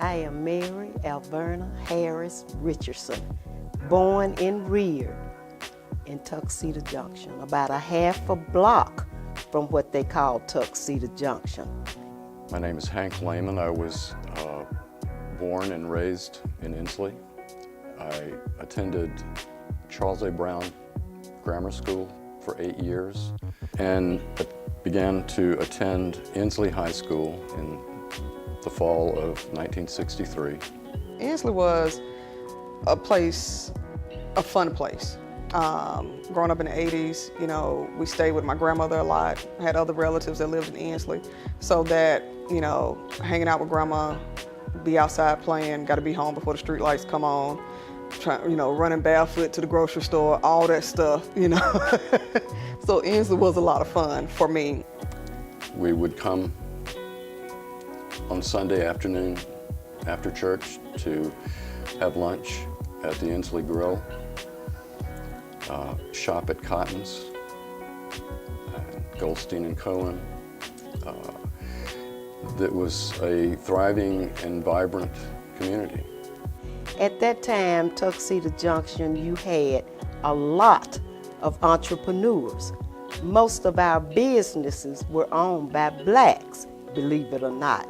I am Mary Alverna Harris Richardson, born and reared in Tuxedo Junction, about a half a block from what they call Tuxedo Junction. My name is Hank Lehman. I was born and raised in Ensley. I attended Charles A. Brown Grammar School for 8 years and began to attend Ensley High School in the fall of 1963. Ensley was a place, a fun place. Growing up in the 80s, you know, we stayed with my grandmother a lot, had other relatives that lived in Ensley, so that, you know, hanging out with grandma, be outside playing, got to be home before the street lights come on, you know, running barefoot to the grocery store, all that stuff, you know. So Ensley was a lot of fun for me. We would come on Sunday afternoon after church to have lunch at the Ensley Grill, shop at Cotton's, Goldstein and Cohen. That was a thriving and vibrant community. At that time, Tuxedo Junction, you had a lot of entrepreneurs. Most of our businesses were owned by blacks, believe it or not.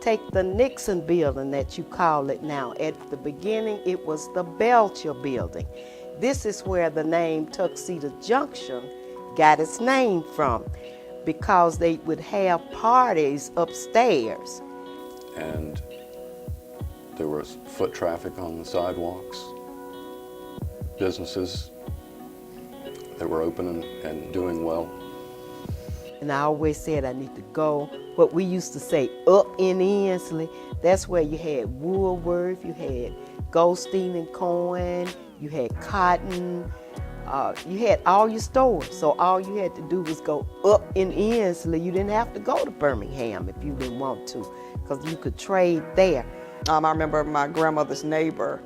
Take the Nixon building that you call it now. At the beginning, it was the Belcher building. This is where the name Tuxedo Junction got its name from, because they would have parties upstairs. And there was foot traffic on the sidewalks, businesses that were open and doing well. And I always said I need to go, what we used to say, up in Ensley. That's where you had Woolworth, you had Goldstein and Cohen, you had Cotton, you had all your stores. So all you had to do was go up in Ensley. You didn't have to go to Birmingham if you didn't want to, because you could trade there. I remember my grandmother's neighbor,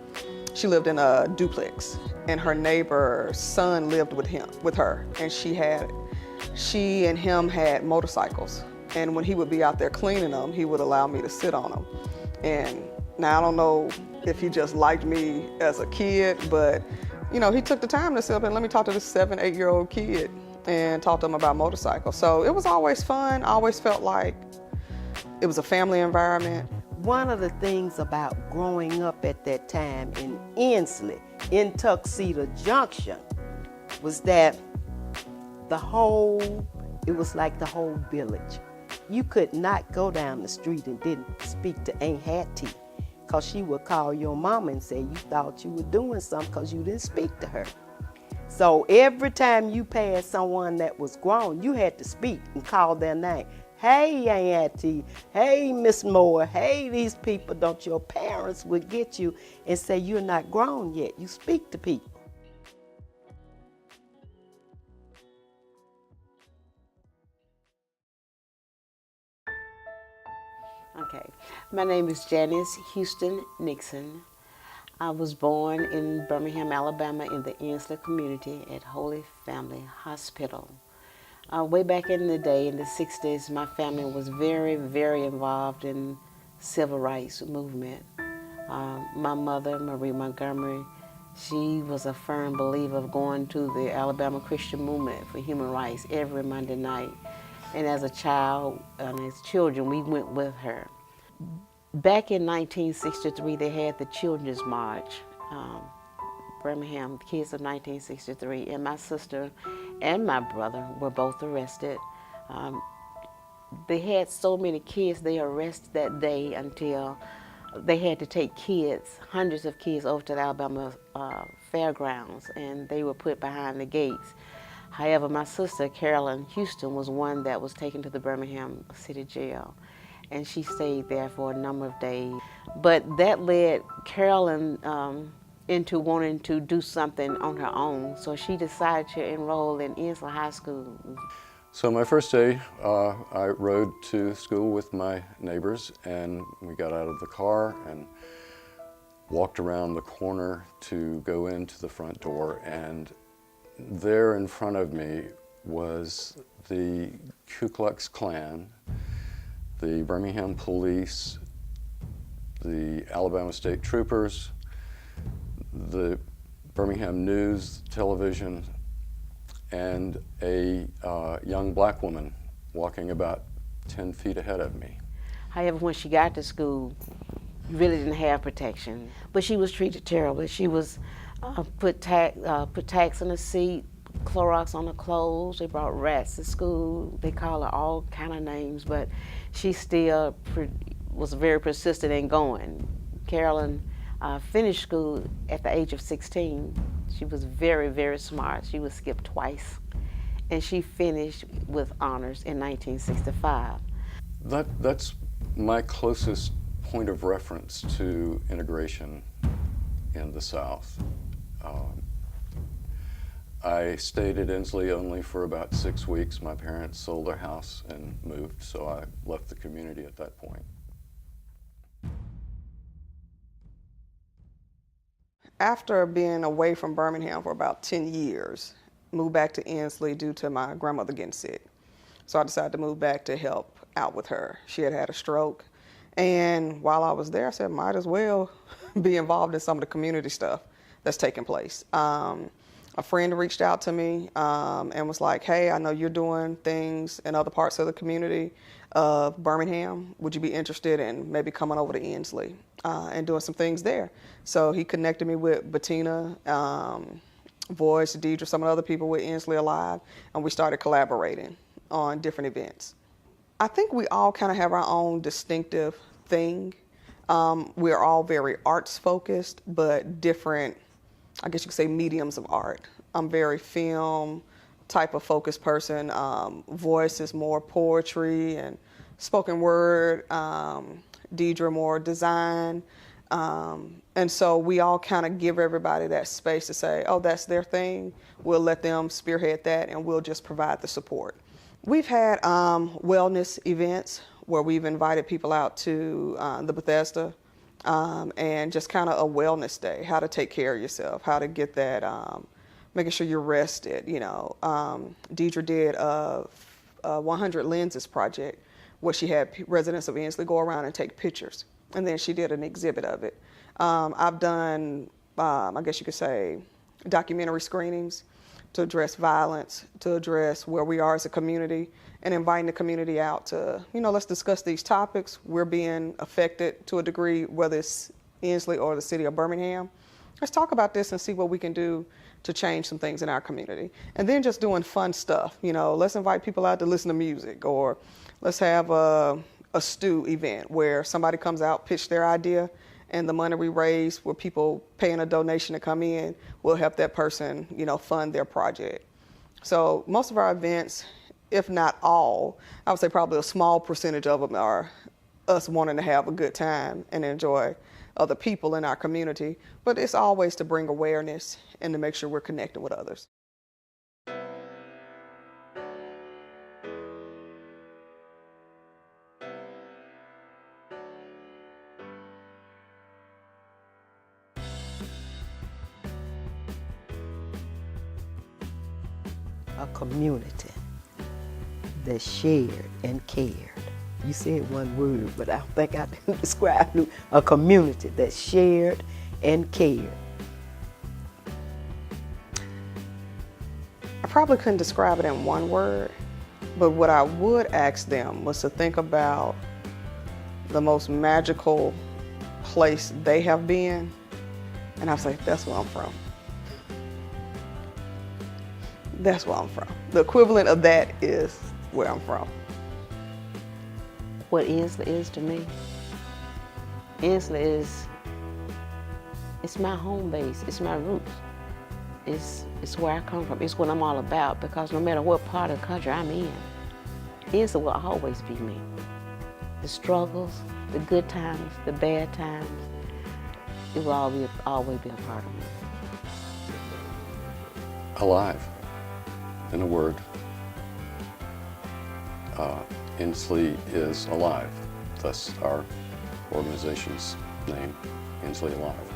she lived in a duplex, and her neighbor's son lived with her, and she and him had motorcycles. And when he would be out there cleaning them, he would allow me to sit on them. And now I don't know if he just liked me as a kid, but you know, he took the time to sit up and let me talk to this 7, 8-year-old kid and talk to him about motorcycles. So it was always fun. I always felt like it was a family environment. One of the things about growing up at that time in Ensley, in Tuxedo Junction, was that it was like the whole village. You could not go down the street and didn't speak to Aunt Hattie, because she would call your mama and say you thought you were doing something because you didn't speak to her. So every time you passed someone that was grown, you had to speak and call their name. Hey, Aunt Hattie, hey, Miss Moore, hey, these people. Don't your parents would get you and say you're not grown yet. You speak to people. Okay, my name is Janice Houston Nixon. I was born in Birmingham, Alabama, in the Ensley community at Holy Family Hospital. Way back in the day, in the 60s, my family was very, very involved in civil rights movement. My mother, Marie Montgomery, she was a firm believer of going to the Alabama Christian Movement for Human Rights every Monday night. And as a child, and as children, we went with her. Back in 1963, they had the Children's March, Birmingham, kids of 1963, and my sister and my brother were both arrested. They had so many kids they arrested that day until they had to take kids, hundreds of kids, over to the Alabama fairgrounds, and they were put behind the gates. However, my sister, Carolyn Houston, was one that was taken to the Birmingham City Jail, and she stayed there for a number of days. But that led Carolyn into wanting to do something on her own, so she decided to enroll in Ensley High School. So my first day, I rode to school with my neighbors, and we got out of the car and walked around the corner to go into the front door, and there in front of me was the Ku Klux Klan, the Birmingham police, the Alabama State Troopers, the Birmingham News Television, and a young black woman walking about 10 feet ahead of me. However, when she got to school, really didn't have protection, but she was treated terribly. She was put tacks in the seat, Clorox on her clothes. They brought rats to school. They called her all kind of names, but she still was very persistent in going. Carolyn finished school at the age of 16. She was very, very smart. She was skipped twice, and she finished with honors in 1965. That's my closest point of reference to integration in the South. I stayed at Ensley only for about 6 weeks. My parents sold their house and moved, so I left the community at that point. After being away from Birmingham for about 10 years, moved back to Ensley due to my grandmother getting sick. So I decided to move back to help out with her. She had had a stroke. And while I was there, I said, might as well be involved in some of the community stuff that's taking place. A friend reached out to me and was like, hey, I know you're doing things in other parts of the community of Birmingham. Would you be interested in maybe coming over to Ensley and doing some things there? So he connected me with Bettina, Voice, Deidre, some of the other people with Ensley Alive, and we started collaborating on different events. I think we all kind of have our own distinctive thing. We're all very arts focused, but different, I guess you could say, mediums of art. I'm very film type of focused person. Voice is more poetry and spoken word. Deidre more design. And so we all kind of give everybody that space to say, oh, that's their thing. We'll let them spearhead that, and we'll just provide the support. We've had wellness events where we've invited people out to the Bethesda and just kind of a wellness day, how to take care of yourself, how to get that, making sure you're rested, you know. Deidre did a 100 Lenses project where she had residents of Ensley go around and take pictures. And then she did an exhibit of it. I've done, I guess you could say, documentary screenings to address violence, to address where we are as a community, and inviting the community out to, you know, let's discuss these topics. We're being affected to a degree, whether it's Ensley or the city of Birmingham. Let's talk about this and see what we can do to change some things in our community. And then just doing fun stuff. You know, let's invite people out to listen to music, or let's have a stew event where somebody comes out, pitch their idea, and the money we raise, where people paying a donation to come in, will help that person, you know, fund their project. So most of our events, if not all, I would say probably a small percentage of them are us wanting to have a good time and enjoy other people in our community. But it's always to bring awareness and to make sure we're connecting with others. A community that shared and cared. You said one word, but I don't think I can describe it. A community that shared and cared. I probably couldn't describe it in one word, but what I would ask them was to think about the most magical place they have been. And I was like, that's where I'm from. That's where I'm from. The equivalent of that is where I'm from. What Ensley is to me, Ensley is, it's my home base, it's my roots. It's where I come from, it's what I'm all about, because no matter what part of the country I'm in, Ensley will always be me. The struggles, the good times, the bad times, it will always be a part of me. Alive, in a word. Ensley is alive, thus our organization's name, Ensley Alive.